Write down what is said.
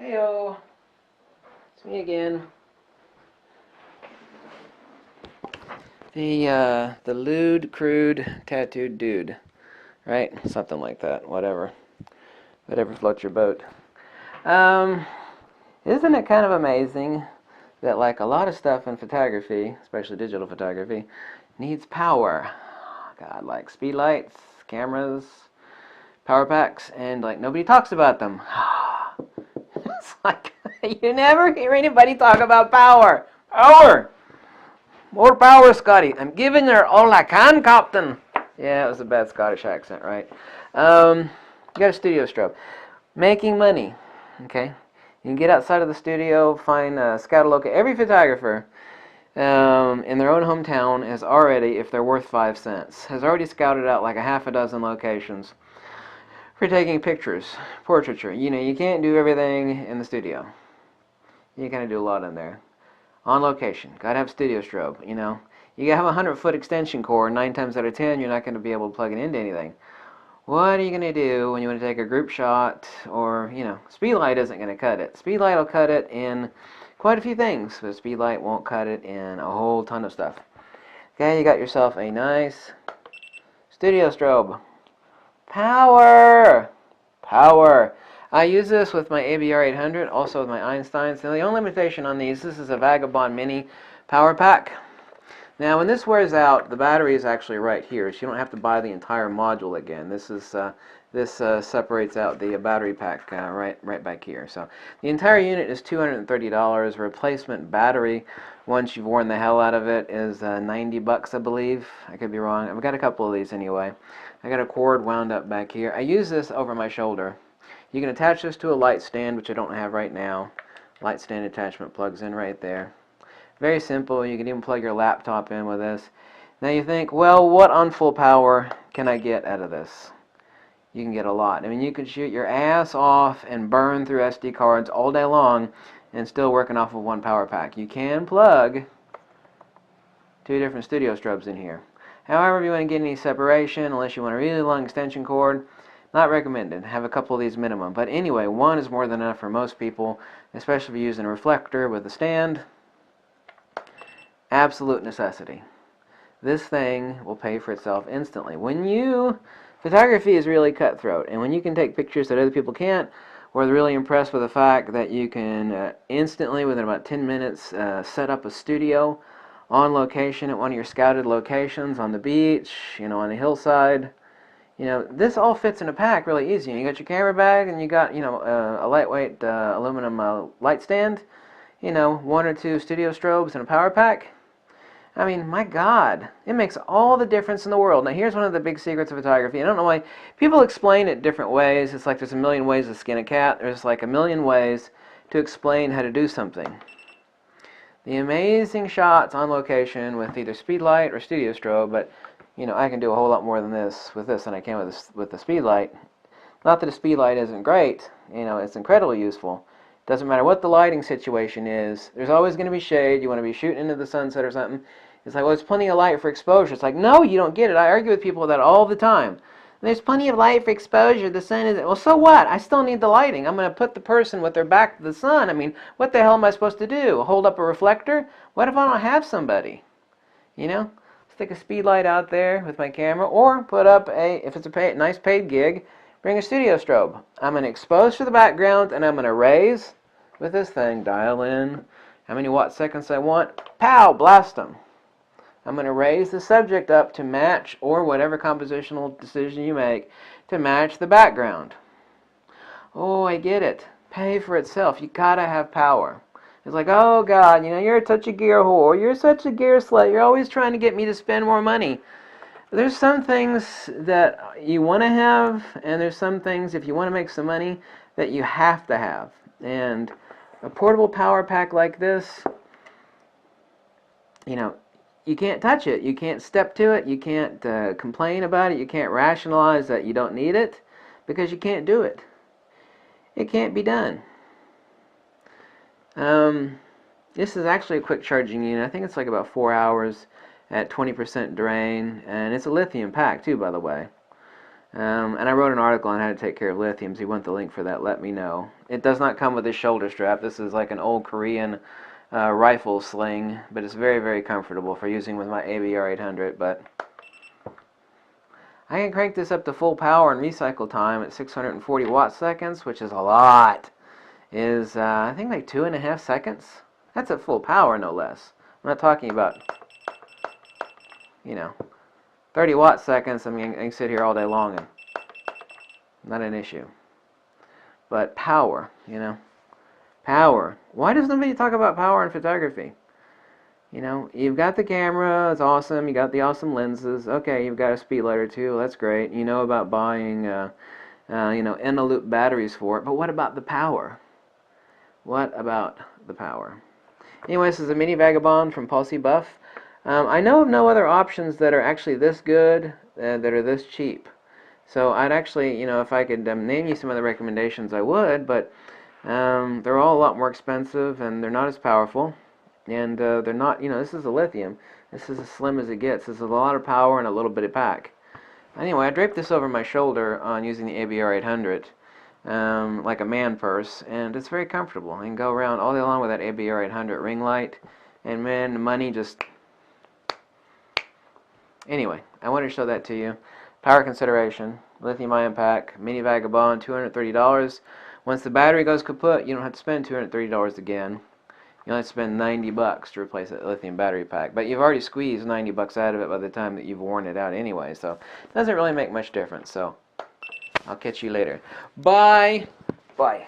Heyo, it's me again. The lewd, crude, tattooed dude, right? Something like that. Whatever floats your boat. Um, isn't it kind of amazing that like a lot of stuff in photography, especially digital photography, needs power? God, like speed lights, cameras, power packs, and like nobody talks about them. It's like you never hear anybody talk about power. Power! More power, Scotty. I'm giving her all I can, Captain. Yeah, it was a bad Scottish accent, right? You got a studio strobe. Making money. Okay? You can get outside of the studio, find scout a location. Every photographer in their own hometown has already, if they're worth 5 cents, has already scouted out like a half a dozen locations for taking pictures, portraiture. You know, you can't do everything in the studio. You kind of do a lot in there. On location. Gotta have studio strobe, you know. You gotta have a 100-foot extension cord. 9 times out of 10, you're not going to be able to plug it into anything. What are you going to do when you want to take a group shot? Or, you know, speedlight isn't going to cut it. Speedlight will cut it in quite a few things, but speedlight won't cut it in a whole ton of stuff. Okay, you got yourself a nice studio strobe. Power! Power! I use this with my ABR 800, also with my Einsteins. Now the only limitation on these, this is a Vagabond Mini power pack. Now when this wears out, the battery is actually right here, so you don't have to buy the entire module again. This separates out the battery pack right back here. So the entire unit is $230. Replacement battery, once you've worn the hell out of it, is 90 bucks, I believe. I could be wrong. I've got a couple of these anyway. I got a cord wound up back here. I use this over my shoulder. You can attach this to a light stand, which I don't have right now. Light stand attachment plugs in right there. Very simple. You can even plug your laptop in with this. Now you think, well, what on full power can I get out of this? You can get a lot. I mean, you can shoot your ass off and burn through SD cards all day long and still working off of one power pack. You can plug 2 different studio strobes in here. However, if you want to get any separation, unless you want a really long extension cord, not recommended. Have a couple of these minimum. But anyway, 1 is more than enough for most people, especially if you're using a reflector with a stand. Absolute necessity. This thing will pay for itself instantly. Photography is really cutthroat, and when you can take pictures that other people can't, we're really impressed with the fact that you can instantly, within about 10 minutes, set up a studio on location at one of your scouted locations, on the beach, you know, on the hillside. You know, this all fits in a pack really easy. You got your camera bag, and you got, you know, a lightweight aluminum light stand, you know, 1 or 2 studio strobes and a power pack. I mean, my God, it makes all the difference in the world. Now, here's one of the big secrets of photography. I don't know why people explain it different ways. It's like there's a million ways to skin a cat. There's like a million ways to explain how to do something. The amazing shots on location with either speedlight or studio strobe, but you know, I can do a whole lot more than this with this than I can with the speedlight. Not that a speedlight isn't great, you know, it's incredibly useful. Doesn't matter what the lighting situation is, there's always going to be shade. You want to be shooting into the sunset or something. It's like, well, there's plenty of light for exposure. It's like, no, you don't get it. I argue with people with that all the time. There's plenty of light for exposure. The sun is, well, so what? I still need the lighting. I'm going to put the person with their back to the sun. I mean, what the hell am I supposed to do? Hold up a reflector? What if I don't have somebody? You know? Stick a speed light out there with my camera, or put up if it's a nice paid gig, bring a studio strobe. I'm going to expose to the background, and I'm going to raise with this thing, dial in how many watt seconds I want, pow, blast them. I'm going to raise the subject up to match, or whatever compositional decision you make, to match the background. Oh, I get it. Pay for itself. You got to have power. It's like, oh God, you know, you're such a gear whore. You're such a gear slut. You're always trying to get me to spend more money. There's some things that you want to have, and there's some things, if you want to make some money, that you have to have. And a portable power pack like this, you know, you can't touch it. You can't step to it. You can't complain about it. You can't rationalize that you don't need it, because you can't do it. It can't be done. This is actually a quick charging unit. I think it's like about 4 hours at 20% drain, and it's a lithium pack too, by the way. And I wrote an article on how to take care of lithium. So if you want the link for that, let me know. It does not come with a shoulder strap. This is like an old Korean rifle sling, but it's very, very comfortable for using with my ABR 800. But I can crank this up to full power and recycle time at 640 watt-seconds, which is a lot. Is I think like 2.5 seconds. That's at full power, no less. I'm not talking about, 30 watt-seconds. I mean, I can sit here all day long and not an issue. But power, power. Why does nobody talk about power in photography? You've got the camera, it's awesome. You got the awesome lenses. Okay, you've got a speedlight too. Well, that's great. You know about buying, in-a-loop batteries for it. But what about the power? What about the power? Anyway, this is a mini Vagabond from Pulsey Buff. I know of no other options that are actually this good, that are this cheap. So I'd actually, if I could name you some of the recommendations, I would. But they're all a lot more expensive, and they're not as powerful. And they're not, this is a lithium. This is as slim as it gets. This is a lot of power and a little bit of pack. Anyway, I draped this over my shoulder on using the ABR 800, like a man purse, and it's very comfortable. I can go around all day long with that ABR 800 ring light, and man, the money just... Anyway, I wanted to show that to you. Power consideration, lithium-ion pack, mini Vagabond, $230. Once the battery goes kaput, you don't have to spend $230 again. You only spend $90 to replace that lithium battery pack. But you've already squeezed $90 out of it by the time that you've worn it out anyway. So it doesn't really make much difference. So I'll catch you later. Bye. Bye.